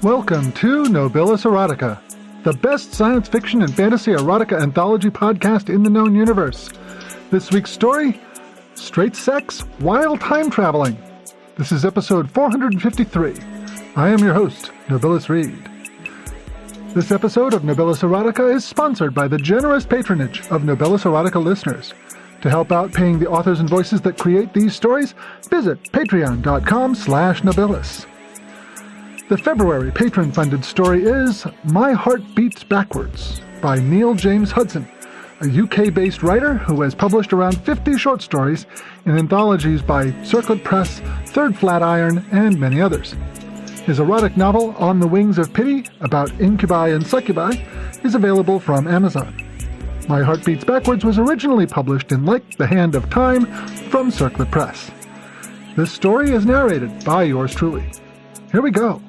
Welcome to Nobilis Erotica, the best science fiction and fantasy erotica anthology podcast in the known universe. This week's story, Straight Sex While Time Traveling. This is episode 453. I am your host, Nobilis Reed. This episode of Nobilis Erotica is sponsored by the generous patronage of Nobilis Erotica listeners. To help out paying the authors and voices that create these stories, visit patreon.com/Nobilis. The February patron-funded story is My Heart Beats Backwards by Neil James Hudson, a UK-based writer who has published around 50 short stories in anthologies by Circlet Press, Third Flatiron, and many others. His erotic novel, On the Wings of Pity, about incubi and succubi, is available from Amazon. My Heart Beats Backwards was originally published in Like the Hand of Time from Circlet Press. This story is narrated by yours truly. Here we go.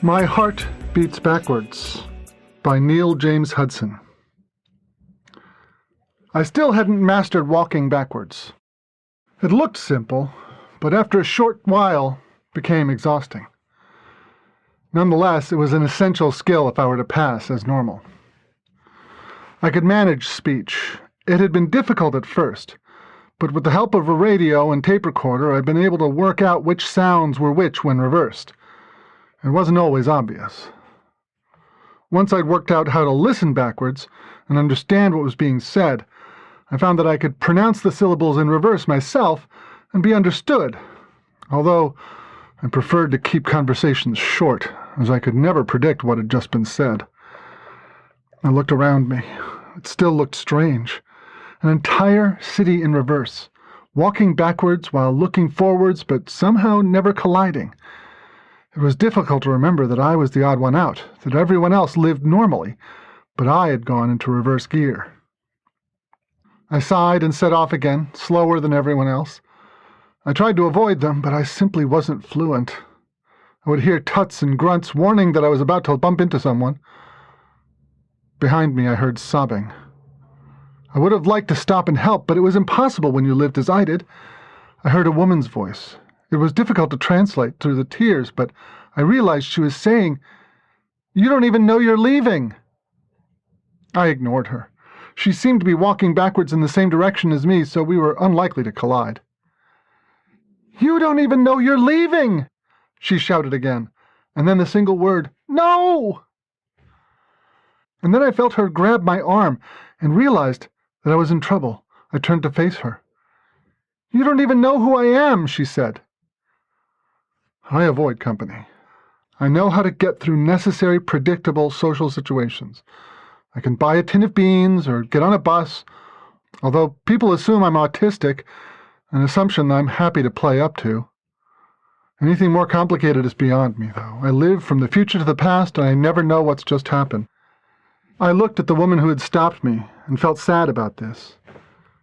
My Heart Beats Backwards by Neil James Hudson. I still hadn't mastered walking backwards. It looked simple, but after a short while became exhausting. Nonetheless, it was an essential skill if I were to pass as normal. I could manage speech. It had been difficult at first, but with the help of a radio and tape recorder, I'd been able to work out which sounds were which when reversed. It wasn't always obvious. Once I'd worked out how to listen backwards and understand what was being said, I found that I could pronounce the syllables in reverse myself and be understood, although I preferred to keep conversations short, as I could never predict what had just been said. I looked around me. It still looked strange. An entire city in reverse, walking backwards while looking forwards, but somehow never colliding. It was difficult to remember that I was the odd one out, that everyone else lived normally, but I had gone into reverse gear. I sighed and set off again, slower than everyone else. I tried to avoid them, but I simply wasn't fluent. I would hear tuts and grunts warning that I was about to bump into someone. Behind me I heard sobbing. I would have liked to stop and help, but it was impossible when you lived as I did. I heard a woman's voice. It was difficult to translate through the tears, but I realized she was saying, "You don't even know you're leaving." I ignored her. She seemed to be walking backwards in the same direction as me, so we were unlikely to collide. "You don't even know you're leaving!" she shouted again, and then the single word, "No!" And then I felt her grab my arm and realized that I was in trouble. I turned to face her. "You don't even know who I am," she said. I avoid company. I know how to get through necessary, predictable social situations. I can buy a tin of beans or get on a bus, although people assume I'm autistic, an assumption I'm happy to play up to. Anything more complicated is beyond me, though. I live from the future to the past, and I never know what's just happened. I looked at the woman who had stopped me and felt sad about this.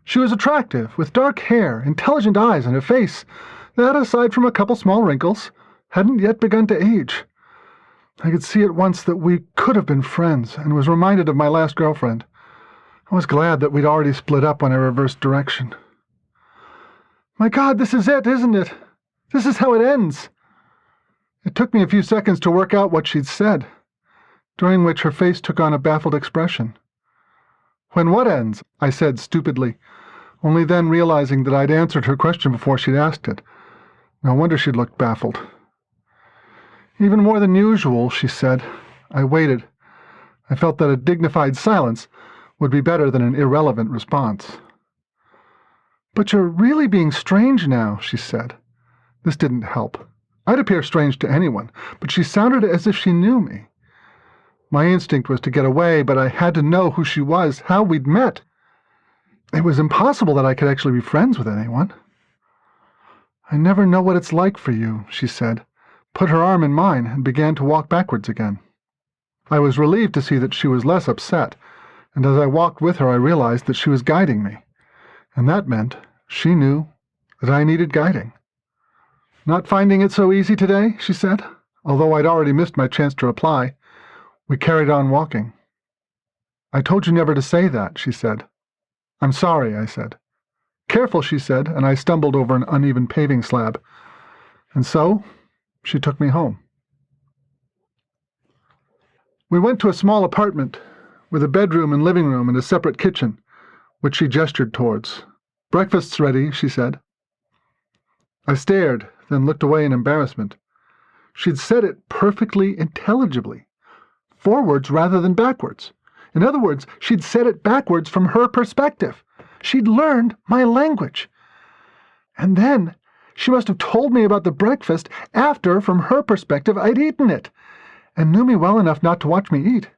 She was attractive, with dark hair, intelligent eyes, and a face that, aside from a couple small wrinkles, hadn't yet begun to age. I could see at once that we could have been friends, and was reminded of my last girlfriend. I was glad that we'd already split up when I reversed direction. "My God, this is it, isn't it? This is how it ends." It took me a few seconds to work out what she'd said, during which her face took on a baffled expression. "When what ends?" I said stupidly, only then realizing that I'd answered her question before she'd asked it. No wonder she'd looked baffled. "Even more than usual," she said. I waited. I felt that a dignified silence would be better than an irrelevant response. "But you're really being strange now," she said. This didn't help. I'd appear strange to anyone, but she sounded as if she knew me. My instinct was to get away, but I had to know who she was, how we'd met. It was impossible that I could actually be friends with anyone. "I never know what it's like for you," she said, put her arm in mine, and began to walk backwards again. I was relieved to see that she was less upset, and as I walked with her I realized that she was guiding me, and that meant she knew that I needed guiding. "Not finding it so easy today?" she said, although I'd already missed my chance to reply. We carried on walking. "I told you never to say that," she said. "I'm sorry," I said. "Careful," she said, and I stumbled over an uneven paving slab. "And so, She took me home. We went to a small apartment with a bedroom and living room and a separate kitchen, which she gestured towards. "Breakfast's ready," she said. I stared, then looked away in embarrassment. She'd said it perfectly intelligibly, forwards rather than backwards. In other words, she'd said it backwards from her perspective. She'd learned my language. And then she must have told me about the breakfast after, from her perspective, I'd eaten it, and knew me well enough not to watch me eat.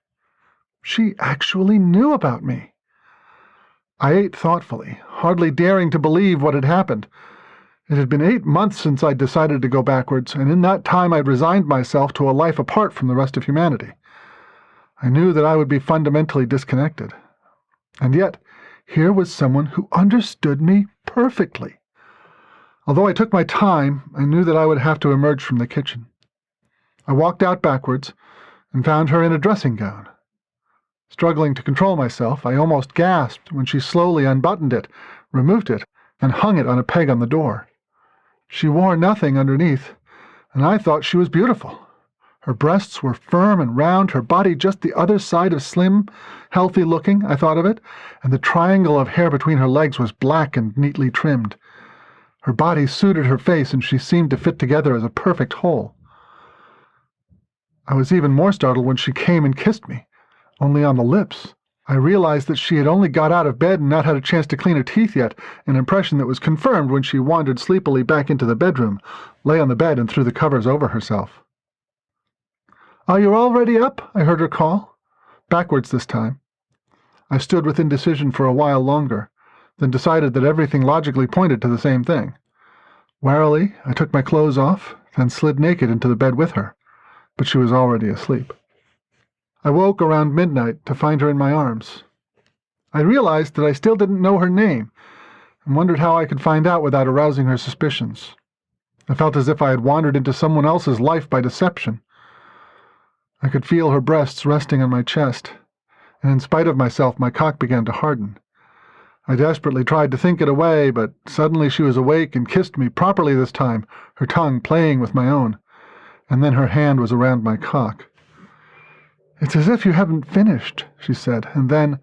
She actually knew about me. I ate thoughtfully, hardly daring to believe what had happened. It had been 8 months since I'd decided to go backwards, and in that time I'd resigned myself to a life apart from the rest of humanity. I knew that I would be fundamentally disconnected. And yet, here was someone who understood me perfectly. Although I took my time, I knew that I would have to emerge from the kitchen. I walked out backwards and found her in a dressing gown. Struggling to control myself, I almost gasped when she slowly unbuttoned it, removed it, and hung it on a peg on the door. She wore nothing underneath, and I thought she was beautiful. Her breasts were firm and round, her body just the other side of slim, healthy-looking, I thought of it, and the triangle of hair between her legs was black and neatly trimmed. Her body suited her face, and she seemed to fit together as a perfect whole. I was even more startled when she came and kissed me, only on the lips. I realized that she had only got out of bed and not had a chance to clean her teeth yet, an impression that was confirmed when she wandered sleepily back into the bedroom, lay on the bed, and threw the covers over herself. "Are you already up?" I heard her call, backwards this time. I stood with indecision for a while longer, then decided that everything logically pointed to the same thing. Warily, I took my clothes off, then slid naked into the bed with her, but she was already asleep. I woke around midnight to find her in my arms. I realized that I still didn't know her name, and wondered how I could find out without arousing her suspicions. I felt as if I had wandered into someone else's life by deception. I could feel her breasts resting on my chest, and in spite of myself, my cock began to harden. I desperately tried to think it away, but suddenly she was awake and kissed me, properly this time, her tongue playing with my own, and then her hand was around my cock. "It's as if you haven't finished," she said, and then,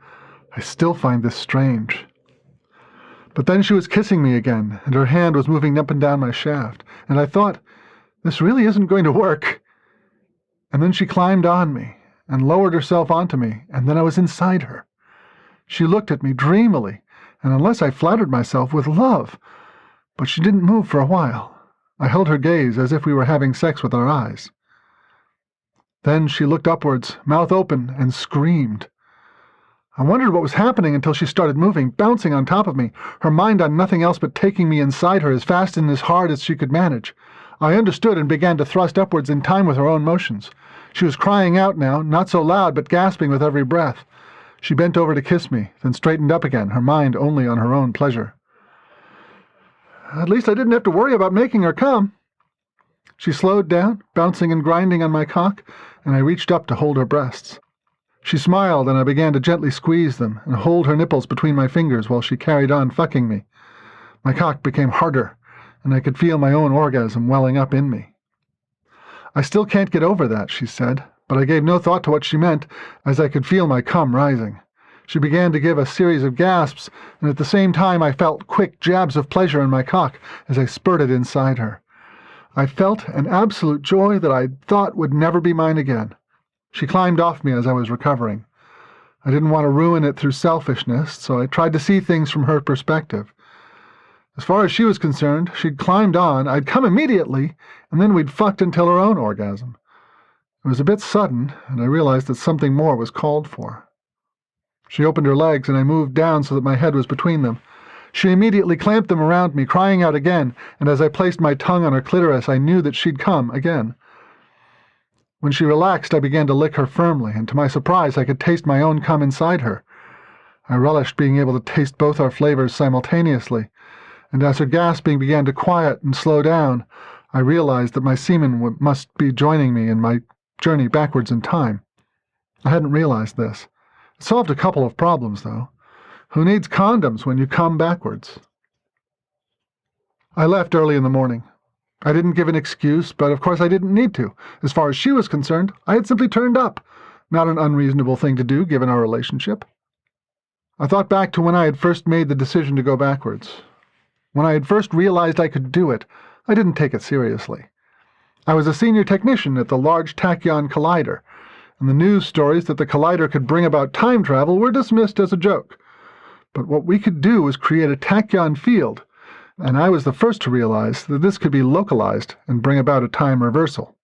"I still find this strange." But then she was kissing me again, and her hand was moving up and down my shaft, and I thought, this really isn't going to work. And then she climbed on me, and lowered herself onto me, and then I was inside her. She looked at me dreamily, and unless I flattered myself, with love, but she didn't move for a while. I held her gaze as if we were having sex with our eyes. Then she looked upwards, mouth open, and screamed. I wondered what was happening until she started moving, bouncing on top of me, her mind on nothing else but taking me inside her as fast and as hard as she could manage. I understood and began to thrust upwards in time with her own motions. She was crying out now, not so loud, but gasping with every breath. She bent over to kiss me, then straightened up again, her mind only on her own pleasure. At least I didn't have to worry about making her come. She slowed down, bouncing and grinding on my cock, and I reached up to hold her breasts. She smiled, and I began to gently squeeze them and hold her nipples between my fingers while she carried on fucking me. My cock became harder, and I could feel my own orgasm welling up in me. "I still can't get over that," she said, but I gave no thought to what she meant, as I could feel my cum rising. She began to give a series of gasps, and at the same time I felt quick jabs of pleasure in my cock as I spurted inside her. I felt an absolute joy that I thought would never be mine again. She climbed off me as I was recovering. I didn't want to ruin it through selfishness, so I tried to see things from her perspective. As far as she was concerned, she'd climbed on, I'd come immediately, and then we'd fucked until her own orgasm. It was a bit sudden, and I realized that something more was called for. She opened her legs, and I moved down so that my head was between them. She immediately clamped them around me, crying out again, and as I placed my tongue on her clitoris, I knew that she'd come again. When she relaxed, I began to lick her firmly, and to my surprise, I could taste my own cum inside her. I relished being able to taste both our flavors simultaneously, and as her gasping began to quiet and slow down, I realized that my semen must be joining me in my journey backwards in time. I hadn't realized this. It solved a couple of problems, though. Who needs condoms when you come backwards? I left early in the morning. I didn't give an excuse, but of course I didn't need to. As far as she was concerned, I had simply turned up. Not an unreasonable thing to do, given our relationship. I thought back to when I had first made the decision to go backwards. When I had first realized I could do it, I didn't take it seriously. I was a senior technician at the Large Tachyon Collider, and the news stories that the collider could bring about time travel were dismissed as a joke. But what we could do was create a tachyon field, and I was the first to realize that this could be localized and bring about a time reversal.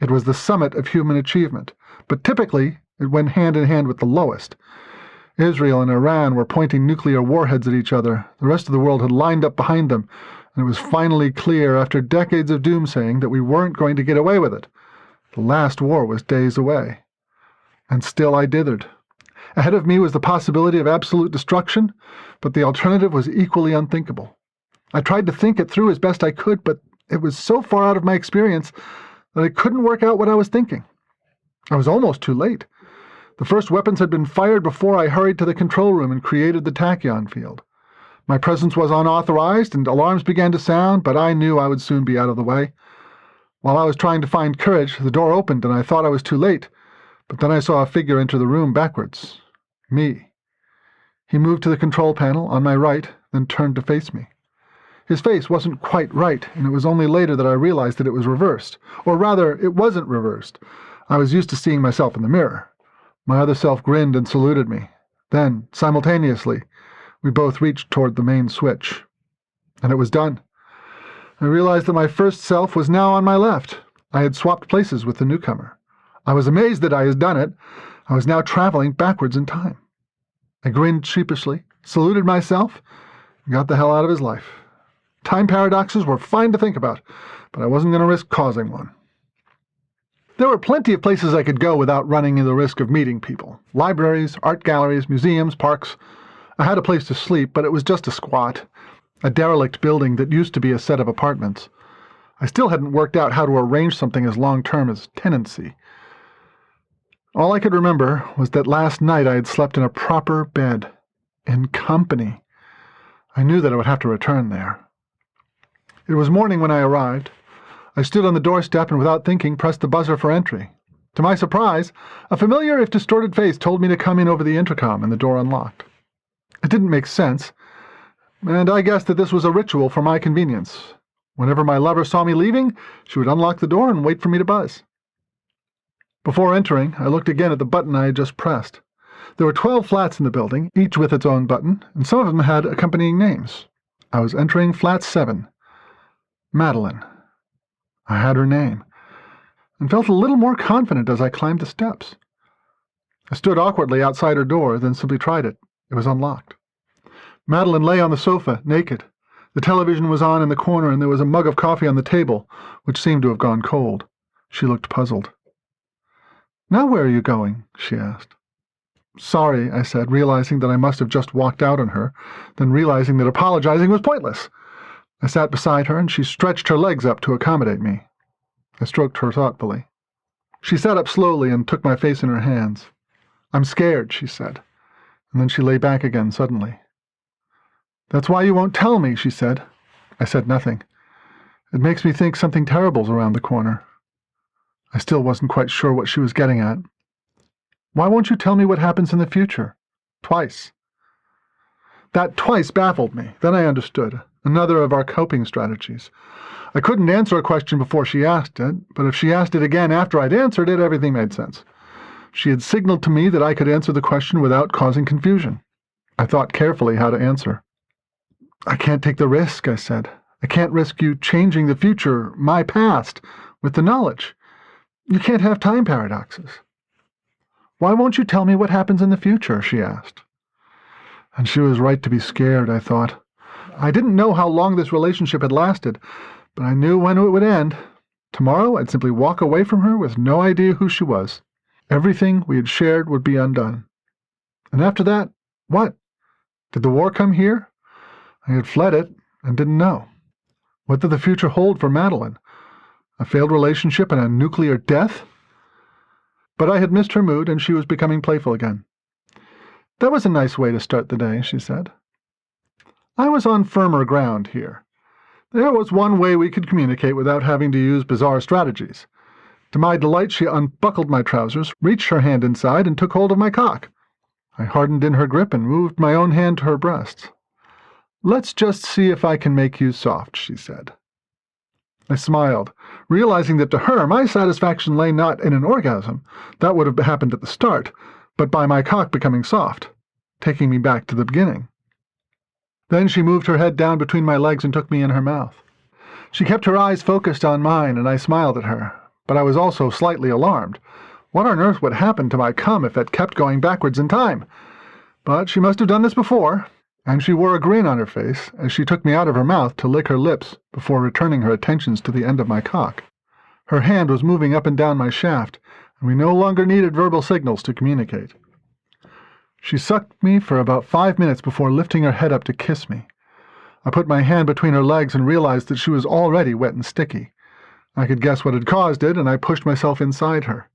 It was the summit of human achievement, but typically it went hand in hand with the lowest. Israel and Iran were pointing nuclear warheads at each other. The rest of the world had lined up behind them, and it was finally clear after decades of doomsaying that we weren't going to get away with it. The last war was days away. And still I dithered. Ahead of me was the possibility of absolute destruction, but the alternative was equally unthinkable. I tried to think it through as best I could, but it was so far out of my experience that I couldn't work out what I was thinking. I was almost too late. The first weapons had been fired before I hurried to the control room and created the tachyon field. My presence was unauthorized, and alarms began to sound, but I knew I would soon be out of the way. While I was trying to find courage, the door opened, and I thought I was too late. But then I saw a figure enter the room backwards. Me. He moved to the control panel on my right, then turned to face me. His face wasn't quite right, and it was only later that I realized that it was reversed. Or rather, it wasn't reversed. I was used to seeing myself in the mirror. My other self grinned and saluted me. Then, simultaneously, we both reached toward the main switch. And it was done. I realized that my first self was now on my left. I had swapped places with the newcomer. I was amazed that I had done it. I was now traveling backwards in time. I grinned sheepishly, saluted myself, and got the hell out of his life. Time paradoxes were fine to think about, but I wasn't going to risk causing one. There were plenty of places I could go without running the risk of meeting people. Libraries, art galleries, museums, parks. I had a place to sleep, but it was just a squat, a derelict building that used to be a set of apartments. I still hadn't worked out how to arrange something as long-term as tenancy. All I could remember was that last night I had slept in a proper bed, in company. I knew that I would have to return there. It was morning when I arrived. I stood on the doorstep and without thinking pressed the buzzer for entry. To my surprise, a familiar if distorted face told me to come in over the intercom, and the door unlocked. It didn't make sense, and I guessed that this was a ritual for my convenience. Whenever my lover saw me leaving, she would unlock the door and wait for me to buzz. Before entering, I looked again at the button I had just pressed. There were 12 flats in the building, each with its own button, and some of them had accompanying names. I was entering flat 7. Madeline. I had her name, and felt a little more confident as I climbed the steps. I stood awkwardly outside her door, then simply tried it. It was unlocked. Madeline lay on the sofa, naked. The television was on in the corner, and there was a mug of coffee on the table, which seemed to have gone cold. She looked puzzled. "Now where are you going?" she asked. "Sorry," I said, realizing that I must have just walked out on her, then realizing that apologizing was pointless. I sat beside her, and she stretched her legs up to accommodate me. I stroked her thoughtfully. She sat up slowly and took my face in her hands. "I'm scared," she said, and then she lay back again suddenly. "That's why you won't tell me," she said. I said nothing. "It makes me think something terrible's around the corner." I still wasn't quite sure what she was getting at. "Why won't you tell me what happens in the future? Twice." That twice baffled me. Then I understood. Another of our coping strategies. I couldn't answer a question before she asked it, but if she asked it again after I'd answered it, everything made sense. She had signaled to me that I could answer the question without causing confusion. I thought carefully how to answer. "I can't take the risk," I said. "I can't risk you changing the future, my past, with the knowledge. You can't have time paradoxes." "Why won't you tell me what happens in the future?" she asked. And she was right to be scared, I thought. I didn't know how long this relationship had lasted, but I knew when it would end. Tomorrow I'd simply walk away from her with no idea who she was. Everything we had shared would be undone. And after that, what? Did the war come here? I had fled it and didn't know. What did the future hold for Madeline? A failed relationship and a nuclear death? But I had missed her mood, and she was becoming playful again. "That was a nice way to start the day," she said. I was on firmer ground here. There was one way we could communicate without having to use bizarre strategies. To my delight, she unbuckled my trousers, reached her hand inside, and took hold of my cock. I hardened in her grip and moved my own hand to her breasts. "Let's just see if I can make you soft," she said. I smiled, realizing that to her my satisfaction lay not in an orgasm, that would have happened at the start, but by my cock becoming soft, taking me back to the beginning. Then she moved her head down between my legs and took me in her mouth. She kept her eyes focused on mine, and I smiled at her, but I was also slightly alarmed. What on earth would happen to my cum if it kept going backwards in time? But she must have done this before, and she wore a grin on her face as she took me out of her mouth to lick her lips before returning her attentions to the end of my cock. Her hand was moving up and down my shaft, and we no longer needed verbal signals to communicate. She sucked me for about 5 minutes before lifting her head up to kiss me. I put my hand between her legs and realized that she was already wet and sticky. I could guess what had caused it, and I pushed myself inside her.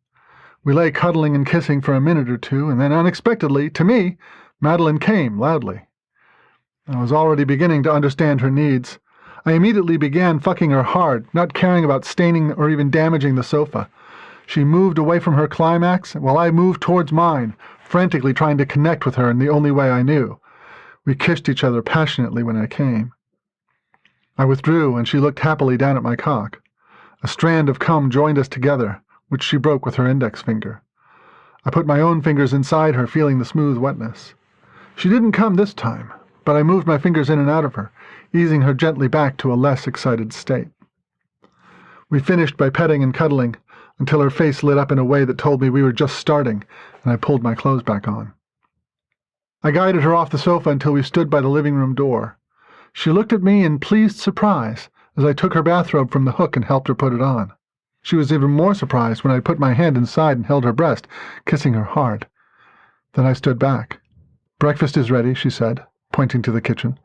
We lay cuddling and kissing for a minute or two, and then unexpectedly, to me, Madeline came loudly. I was already beginning to understand her needs. I immediately began fucking her hard, not caring about staining or even damaging the sofa. She moved away from her climax, while I moved towards mine, frantically trying to connect with her in the only way I knew. We kissed each other passionately when I came. I withdrew, and she looked happily down at my cock. A strand of cum joined us together, which she broke with her index finger. I put my own fingers inside her, feeling the smooth wetness. She didn't come this time, but I moved my fingers in and out of her, easing her gently back to a less excited state. We finished by petting and cuddling, until her face lit up in a way that told me we were just starting, and I pulled my clothes back on. I guided her off the sofa until we stood by the living room door. She looked at me in pleased surprise as I took her bathrobe from the hook and helped her put it on. She was even more surprised when I put my hand inside and held her breast, kissing her hard. Then I stood back. "Breakfast is ready," she said, pointing to the kitchen.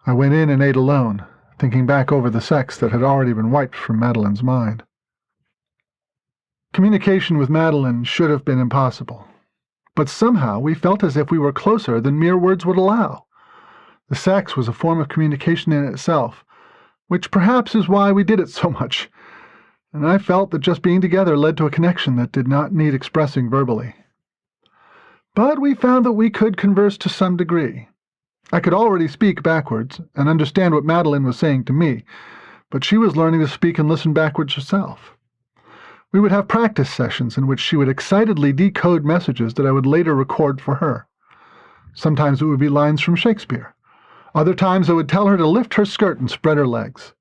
I went in and ate alone, thinking back over the sex that had already been wiped from Madeline's mind. Communication with Madeline should have been impossible, but somehow we felt as if we were closer than mere words would allow. The sex was a form of communication in itself, which perhaps is why we did it so much, and I felt that just being together led to a connection that did not need expressing verbally. But we found that we could converse to some degree. I could already speak backwards and understand what Madeline was saying to me, but she was learning to speak and listen backwards herself. We would have practice sessions in which she would excitedly decode messages that I would later record for her. Sometimes it would be lines from Shakespeare. Other times I would tell her to lift her skirt and spread her legs.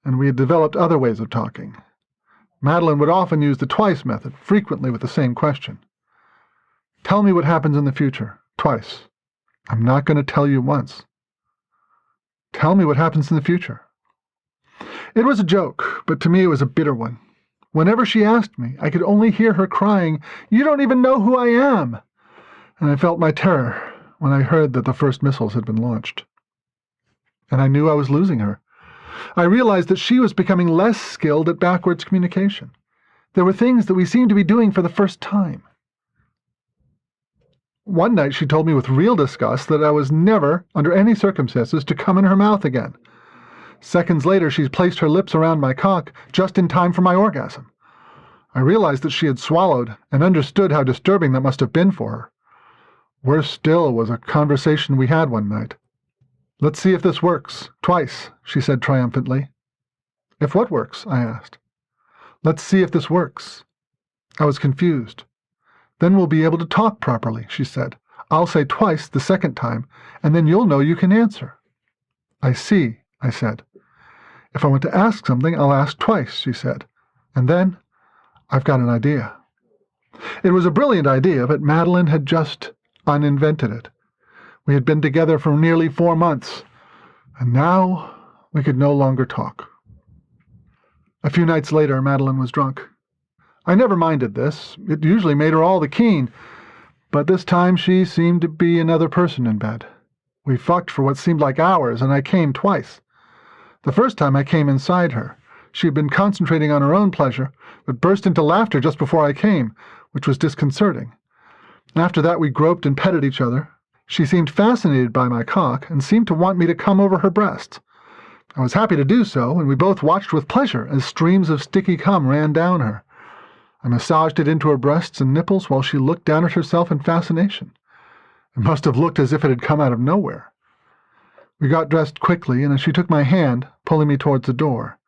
And we had developed other ways of talking. Madeline would often use the twice method, frequently with the same question. "Tell me what happens in the future," twice. "I'm not going to tell you once." "Tell me what happens in the future." It was a joke, but to me it was a bitter one. Whenever she asked me, I could only hear her crying, "You don't even know who I am!" And I felt my terror when I heard that the first missiles had been launched. And I knew I was losing her. I realized that she was becoming less skilled at backwards communication. There were things that we seemed to be doing for the first time. One night she told me with real disgust that I was never, under any circumstances, to come in her mouth again. Seconds later, she placed her lips around my cock just in time for my orgasm. I realized that she had swallowed and understood how disturbing that must have been for her. Worse still was a conversation we had one night. "Let's see if this works." Twice, she said triumphantly. "If what works?" I asked. "Let's see if this works." I was confused. "Then we'll be able to talk properly," she said. "I'll say twice the second time, and then you'll know you can answer." "I see," I said. "If I want to ask something, I'll ask twice," she said. "And then I've got an idea." It was a brilliant idea, but Madeline had just uninvented it. We had been together for nearly 4 months, and now we could no longer talk. A few nights later, Madeline was drunk. I never minded this. It usually made her all the keen, but this time she seemed to be another person in bed. We fucked for what seemed like hours, and I came twice. The first time I came inside her. She had been concentrating on her own pleasure, but burst into laughter just before I came, which was disconcerting. After that we groped and petted each other. She seemed fascinated by my cock and seemed to want me to come over her breasts. I was happy to do so, and we both watched with pleasure as streams of sticky cum ran down her. I massaged it into her breasts and nipples while she looked down at herself in fascination. It must have looked as if it had come out of nowhere. We got dressed quickly, and she took my hand, pulling me towards the door.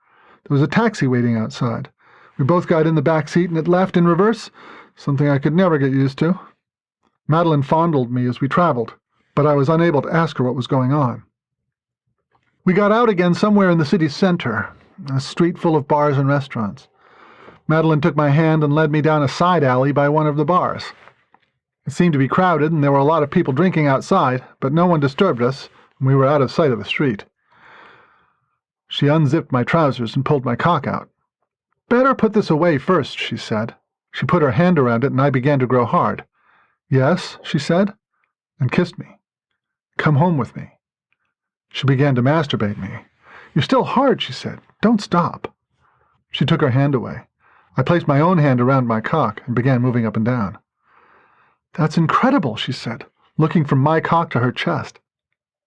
There was a taxi waiting outside. We both got in the back seat, and it left in reverse, something I could never get used to. Madeline fondled me as we traveled, but I was unable to ask her what was going on. We got out again somewhere in the city center, a street full of bars and restaurants. Madeline took my hand and led me down a side alley by one of the bars. It seemed to be crowded, and there were a lot of people drinking outside, but no one disturbed us, and we were out of sight of the street. She unzipped my trousers and pulled my cock out. "Better put this away first," she said. She put her hand around it, and I began to grow hard. "Yes," she said, and kissed me. "Come home with me." She began to masturbate me. "You're still hard," she said. "Don't stop." She took her hand away. I placed my own hand around my cock and began moving up and down. "That's incredible," she said, looking from my cock to her chest.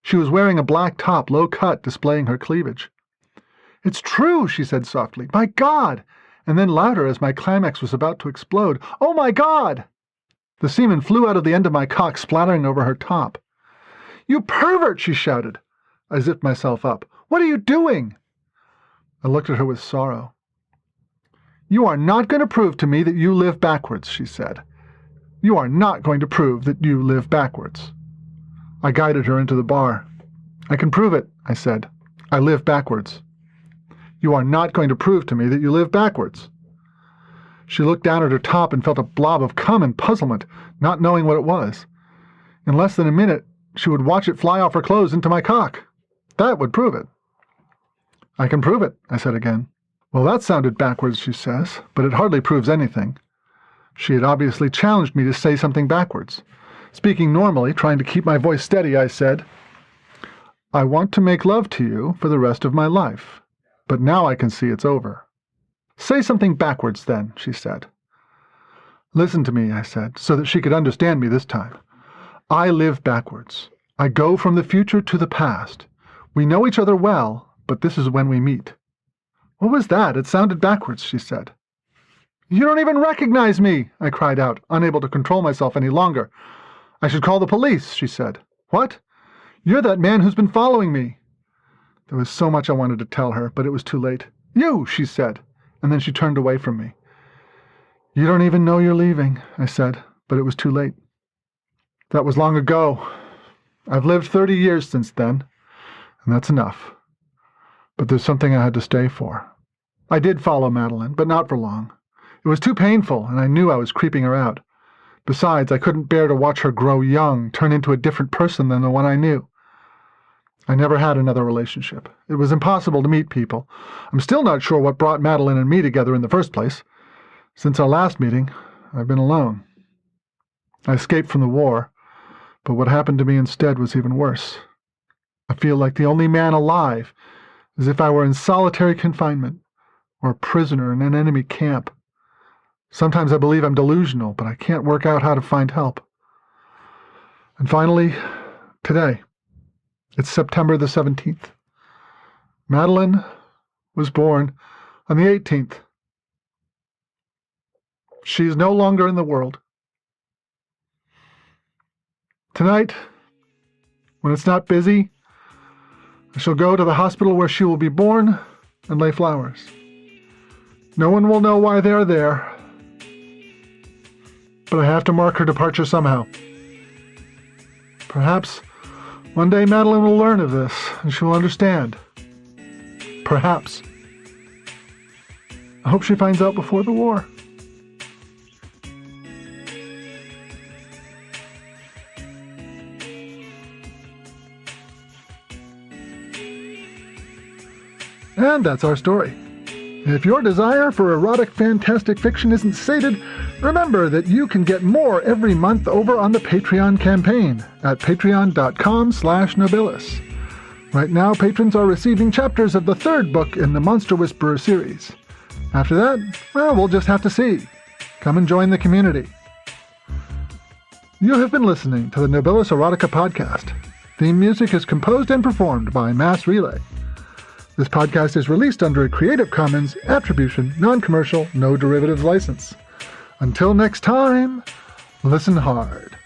She was wearing a black top, low cut, displaying her cleavage. "It's true," she said softly. "My God!" And then louder as my climax was about to explode. "Oh, my God!" The semen flew out of the end of my cock, splattering over her top. "You pervert!" she shouted. I zipped myself up. "What are you doing?" I looked at her with sorrow. "You are not going to prove to me that you live backwards," she said. "You are not going to prove that you live backwards." I guided her into the bar. "I can prove it," I said. "I live backwards." "You are not going to prove to me that you live backwards." She looked down at her top and felt a blob of cum in puzzlement, not knowing what it was. In less than a minute, she would watch it fly off her clothes into my cock. That would prove it. "I can prove it," I said again. "Well, that sounded backwards," she says, "but it hardly proves anything." She had obviously challenged me to say something backwards. Speaking normally, trying to keep my voice steady, I said, "I want to make love to you for the rest of my life, but now I can see it's over." "Say something backwards, then," she said. "Listen to me," I said, so that she could understand me this time. "I live backwards. I go from the future to the past. We know each other well, but this is when we meet." "What was that? It sounded backwards," she said. "You don't even recognize me!" I cried out, unable to control myself any longer. "I should call the police," she said. "What?" "You're that man who's been following me." There was so much I wanted to tell her, but it was too late. "You!" she said, and then she turned away from me. "You don't even know you're leaving," I said, but it was too late. That was long ago. I've lived 30 years since then, and that's enough. But there's something I had to stay for. I did follow Madeline, but not for long. It was too painful, and I knew I was creeping her out. Besides, I couldn't bear to watch her grow young, turn into a different person than the one I knew. I never had another relationship. It was impossible to meet people. I'm still not sure what brought Madeline and me together in the first place. Since our last meeting, I've been alone. I escaped from the war, but what happened to me instead was even worse. I feel like the only man alive, as if I were in solitary confinement, or a prisoner in an enemy camp. Sometimes I believe I'm delusional, but I can't work out how to find help. And finally, today, it's September the 17th. Madeline was born on the 18th. She's no longer in the world. Tonight, when it's not busy, I shall go to the hospital where she will be born and lay flowers. No one will know why they're there, but I have to mark her departure somehow. Perhaps one day Madeline will learn of this and she will understand. Perhaps. I hope she finds out before the war. And that's our story. If your desire for erotic fantastic fiction isn't sated, remember that you can get more every month over on the Patreon campaign at patreon.com/Nobilis. Right now, patrons are receiving chapters of the third book in the Monster Whisperer series. After that, well, we'll just have to see. Come and join the community. You have been listening to the Nobilis Erotica podcast. Theme music is composed and performed by Mass Relay. This podcast is released under a Creative Commons Attribution, Non-Commercial, No Derivatives license. Until next time, listen hard.